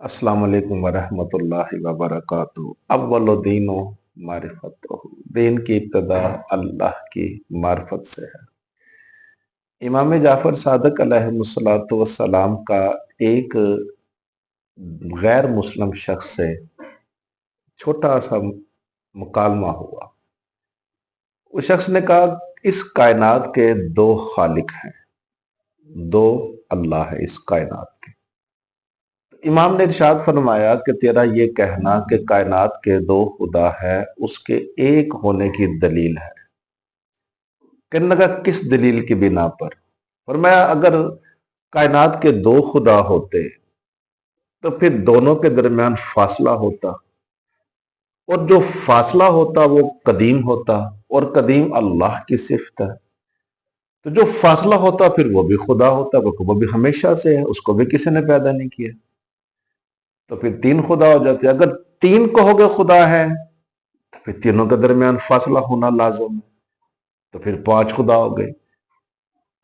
السلام علیکم ورحمۃ اللہ وبرکاتہ۔ اول دین و معرفت، دین کی ابتدا اللہ کی معرفت سے ہے۔ امام جعفر صادق علیہ الصلوۃ والسلام کا ایک غیر مسلم شخص سے چھوٹا سا مکالمہ ہوا۔ اس شخص نے کہا اس کائنات کے دو خالق ہیں، دو اللہ ہے اس کائنات کے۔ امام نے ارشاد فرمایا کہ تیرا یہ کہنا کہ کائنات کے دو خدا ہے، اس کے ایک ہونے کی دلیل ہے۔ کہنے لگا کس دلیل کی بنا پر؟ فرمایا اگر کائنات کے دو خدا ہوتے تو پھر دونوں کے درمیان فاصلہ ہوتا، اور جو فاصلہ ہوتا وہ قدیم ہوتا، اور قدیم اللہ کی صفت ہے۔ تو جو فاصلہ ہوتا پھر وہ بھی خدا ہوتا، وہ بھی ہمیشہ سے ہے، اس کو بھی کسی نے پیدا نہیں کیا۔ تو پھر تین خدا ہو جاتے۔ اگر تین کہو گے خدا ہے تو پھر تینوں کے درمیان فاصلہ ہونا لازم ہے، تو پھر پانچ خدا ہو گئے۔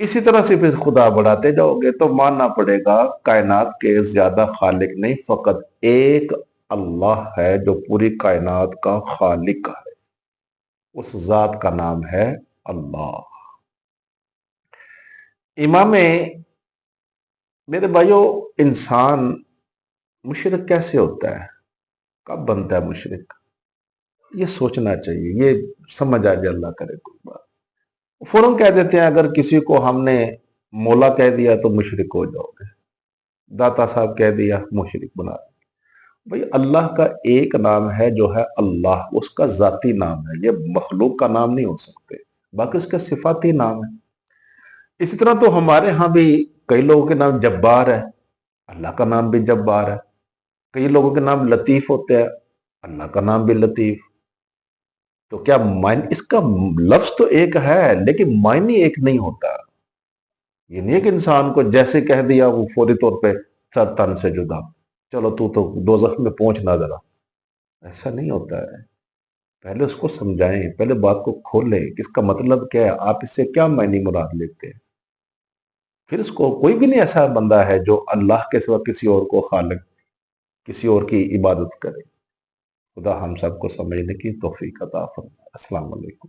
اسی طرح سے پھر خدا بڑھاتے جاؤ گے تو ماننا پڑے گا کائنات کے زیادہ خالق نہیں، فقط ایک اللہ ہے جو پوری کائنات کا خالق ہے، اس ذات کا نام ہے اللہ۔ امام میرے بھائیوں، انسان مشرک کیسے ہوتا ہے، کب بنتا ہے مشرک؟ یہ سوچنا چاہیے، یہ سمجھ آ جائے، اللہ کرے کوئی بات فوراً کہہ دیتے ہیں اگر کسی کو ہم نے مولا کہہ دیا تو مشرک ہو جاؤ گے، داتا صاحب کہہ دیا مشرک بنا دیا۔ بھئی اللہ کا ایک نام ہے جو ہے اللہ، اس کا ذاتی نام ہے، یہ مخلوق کا نام نہیں ہو سکتے، باقی اس کا صفاتی نام ہے۔ اسی طرح تو ہمارے ہاں بھی کئی لوگوں کے نام جبار ہے، اللہ کا نام بھی جبار ہے۔ کئی لوگوں کے نام لطیف ہوتے ہیں، اللہ کا نام بھی لطیف۔ تو کیا معنی اس کا لفظ تو ایک ہے لیکن معنی ایک نہیں ہوتا۔ یہ نہیں ہے کہ انسان کو جیسے کہہ دیا وہ فوری طور پہ سر تن سے جدا، چلو تو دوزخ میں پہنچنا ذرا، ایسا نہیں ہوتا ہے۔ پہلے اس کو سمجھائیں، پہلے بات کو کھولیں کہ اس کا مطلب کیا ہے، آپ اس سے کیا معنی مراد لیتے ہیں۔ پھر اس کو کوئی بھی نہیں ایسا بندہ ہے جو اللہ کے سوا کسی اور کو خالق، کسی اور کی عبادت کرے۔ خدا ہم سب کو سمجھنے کی توفیق عطا فرمائے۔ السلام علیکم۔